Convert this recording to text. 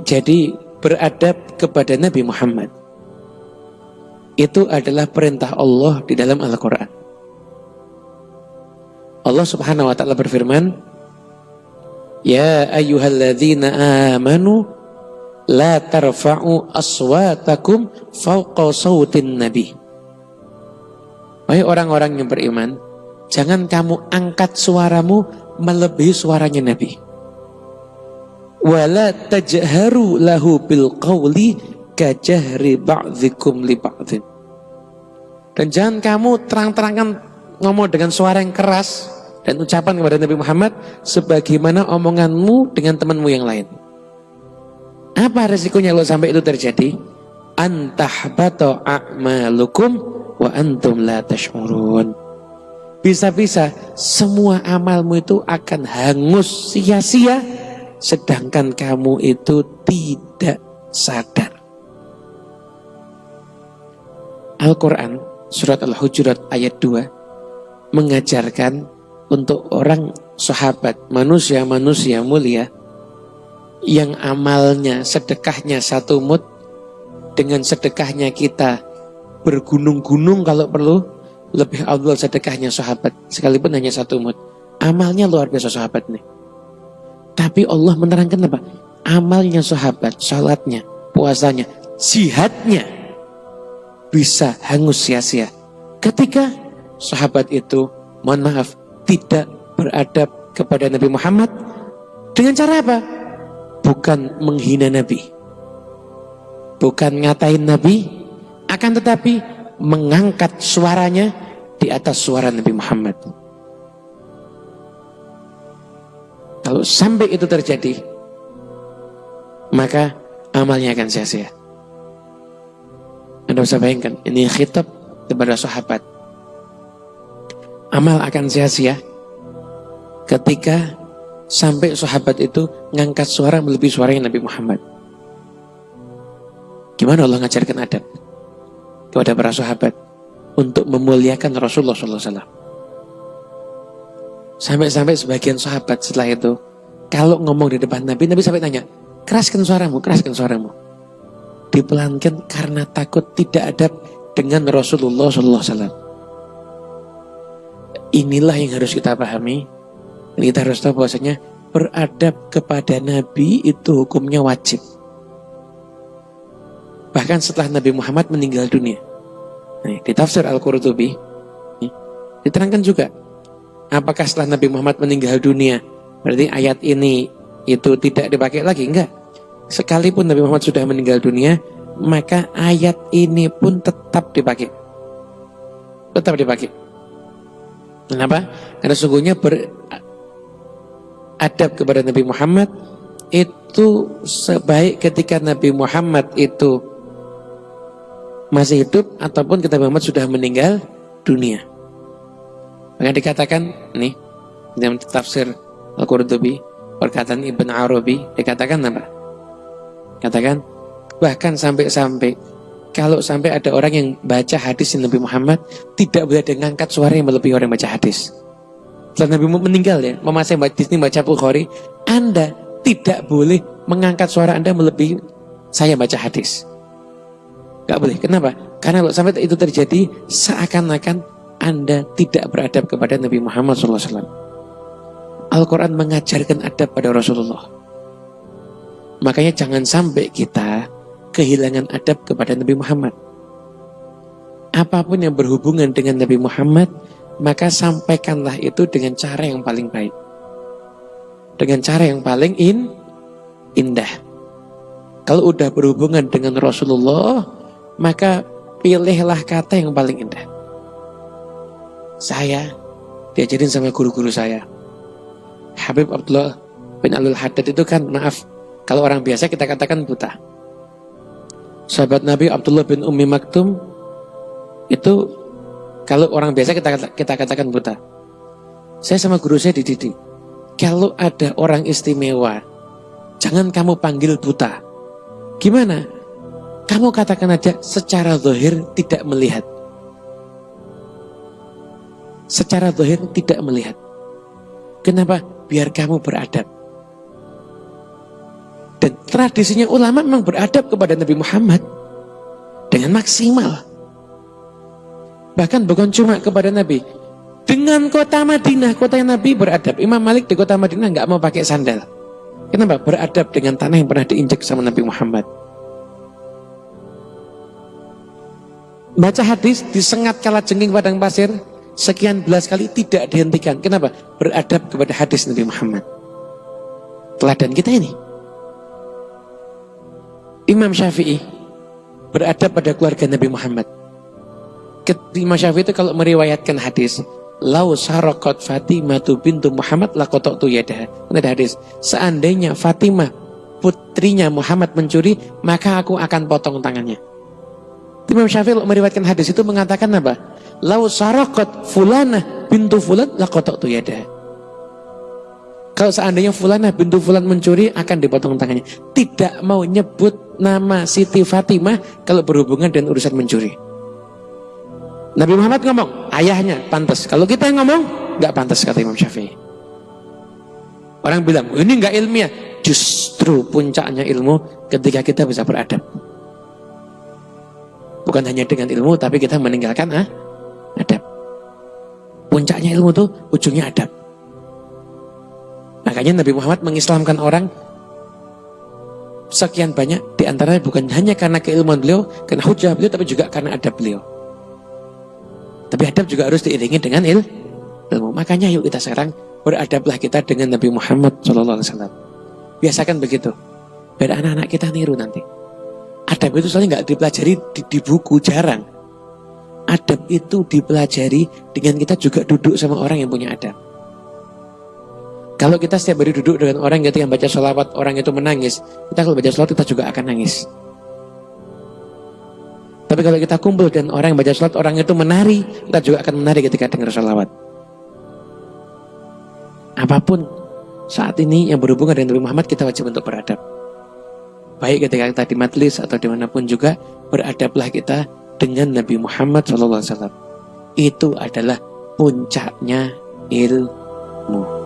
Jadi beradab kepada Nabi Muhammad itu adalah perintah Allah di dalam Al-Quran. Allah Subhanahu wa ta'ala berfirman, Ya ayyuhalladzina amanu la tarfa'u aswatakum fawqa sawtin nabi. Wahai orang-orang yang beriman, jangan kamu angkat suaramu melebihi suaranya Nabi. Wala tajharu lahu bil qawli kajahri ba'dzikum li ba'dzin. Dan jangan kamu terang-terangan ngomong dengan suara yang keras dan ucapan kepada Nabi Muhammad sebagaimana omonganmu dengan temanmu yang lain. Apa resikonya kalau sampai itu terjadi? Antahbata a'malukum wa antum la tash'urun. Bisa-bisa semua amalmu itu akan hangus sia-sia sedangkan kamu itu tidak sadar. Al-Quran surat Al-Hujurat ayat 2 mengajarkan untuk orang sahabat manusia-manusia mulia yang amalnya sedekahnya 1 mud, dengan sedekahnya kita bergunung-gunung kalau perlu, lebih afdal sedekahnya sahabat sekalipun hanya 1 mud. Amalnya luar biasa sahabat nih. Tapi Allah menerangkan apa? Amalnya sahabat, salatnya, puasanya, jihadnya bisa hangus sia-sia ketika sahabat itu, mohon maaf, tidak beradab kepada Nabi Muhammad dengan cara apa? Bukan menghina Nabi, bukan ngatain Nabi, akan tetapi mengangkat suaranya di atas suara Nabi Muhammad. Kalau sampai itu terjadi, maka amalnya akan sia-sia. Anda bisa bayangkan, ini khitab kepada sahabat. Amal akan sia-sia ketika sampai sahabat itu ngangkat suara melebihi suaranya Nabi Muhammad. Gimana Allah ngajarkan adab kepada para sahabat untuk memuliakan Rasulullah SAW. Sampai-sampai sebagian sahabat setelah itu, kalau ngomong di depan Nabi, Nabi sampai tanya, keraskan suaramu, keraskan suaramu. Dipelankan karena takut tidak adab dengan Rasulullah SAW. Inilah yang harus kita pahami. Kita harus tahu bahwasanya beradab kepada Nabi itu hukumnya wajib. Bahkan setelah Nabi Muhammad meninggal dunia. Di tafsir Al-Qurtubi diterangkan juga, apakah setelah Nabi Muhammad meninggal dunia berarti ayat ini itu tidak dipakai lagi? Enggak. Sekalipun Nabi Muhammad sudah meninggal dunia, maka ayat ini pun tetap dipakai. Tetap dipakai. Kenapa? Karena sungguhnya beradab kepada Nabi Muhammad itu sebaik ketika Nabi Muhammad itu masih hidup ataupun ketika Muhammad sudah meninggal dunia. Maka dikatakan nih dalam tafsir Al-Qurtubi, perkataan Ibn Arabi, dikatakan apa? Katakan bahkan sampai-sampai kalau sampai ada orang yang baca hadis Nabi Muhammad tidak boleh ada ngangkat suara yang melebihi orang yang baca hadis. Setelah Nabi Muhammad meninggal ya, memasang hadis ini baca Bukhari, Anda tidak boleh mengangkat suara Anda melebihi saya baca hadis. Gak boleh. Kenapa? Karena kalau sampai itu terjadi, seakan-akan Anda tidak beradab kepada Nabi Muhammad SAW. Al-Quran mengajarkan adab pada Rasulullah. Makanya jangan sampai kita kehilangan adab kepada Nabi Muhammad. Apapun yang berhubungan dengan Nabi Muhammad, maka sampaikanlah itu dengan cara yang paling baik. Dengan cara yang paling indah. Kalau udah berhubungan dengan Rasulullah, maka pilihlah kata yang paling indah. Saya diajarin sama guru-guru saya. Habib Abdullah bin Alul Haddad itu kan, maaf, kalau orang biasa kita katakan buta. Sahabat Nabi Abdullah bin Ummi Maktum itu kalau orang biasa kita katakan buta. Saya sama guru saya dididik, kalau ada orang istimewa, jangan kamu panggil buta. Gimana? Kamu katakan aja secara zahir tidak melihat. Secara zahir tidak melihat. Kenapa? Biar kamu beradab. Dan tradisinya ulama memang beradab kepada Nabi Muhammad dengan maksimal. Bahkan bukan cuma kepada Nabi, dengan kota Madinah, kota Nabi beradab. Imam Malik di kota Madinah nggak mau pakai sandal. Kenapa? Beradab dengan tanah yang pernah diinjak sama Nabi Muhammad. Baca hadis, disengat kalajengking padang pasir sekian belas kali tidak dihentikan. Kenapa? Beradab kepada hadis Nabi Muhammad. Teladan kita ini. Imam Syafi'i beradab pada keluarga Nabi Muhammad. Imam Syafi'i itu kalau meriwayatkan hadis, lau saraqat Fatimatu bintu Muhammad laqata'tu yadaha. Ada hadis, seandainya Fatimah putrinya Muhammad mencuri, maka aku akan potong tangannya. Imam Syafi'i meriwayatkan hadis itu mengatakan apa? Lau saraqat Fulanah bintu Fulan laqata'tu yadaha. Kalau seandainya Fulanah bintu Fulan mencuri, akan dipotong tangannya. Tidak mau nyebut nama Siti Fatimah kalau berhubungan dengan urusan mencuri. Nabi Muhammad ngomong, ayahnya pantas. Kalau kita yang ngomong, nggak pantas, kata Imam Syafi'i. Orang bilang, ini nggak ilmiah. Justru puncaknya ilmu ketika kita bisa beradab. Bukan hanya dengan ilmu, tapi kita meninggalkan adab. Puncaknya ilmu tuh ujungnya adab. Makanya Nabi Muhammad mengislamkan orang sekian banyak, diantaranya bukan hanya karena keilmuan beliau, karena hujah beliau, tapi juga karena adab beliau. Tapi adab juga harus diiringi dengan ilmu. Makanya yuk kita sekarang beradablah kita dengan Nabi Muhammad SAW. Biasakan begitu. Biar anak-anak kita niru nanti. Adab itu soalnya nggak dipelajari di buku, jarang. Adab itu dipelajari dengan kita juga duduk sama orang yang punya adab. Kalau kita setiap hari duduk dengan orang yang baca sholawat, orang itu menangis, kita kalau baca sholawat kita juga akan nangis. Tapi kalau kita kumpul dan orang yang baca sholawat, orang itu menari, kita juga akan menari ketika dengar sholawat. Apapun saat ini yang berhubungan dengan Nabi Muhammad, kita wajib untuk beradab. Baik ketika kita di majlis atau dimanapun juga, beradablah kita dengan Nabi Muhammad SAW. Itu adalah puncaknya ilmu.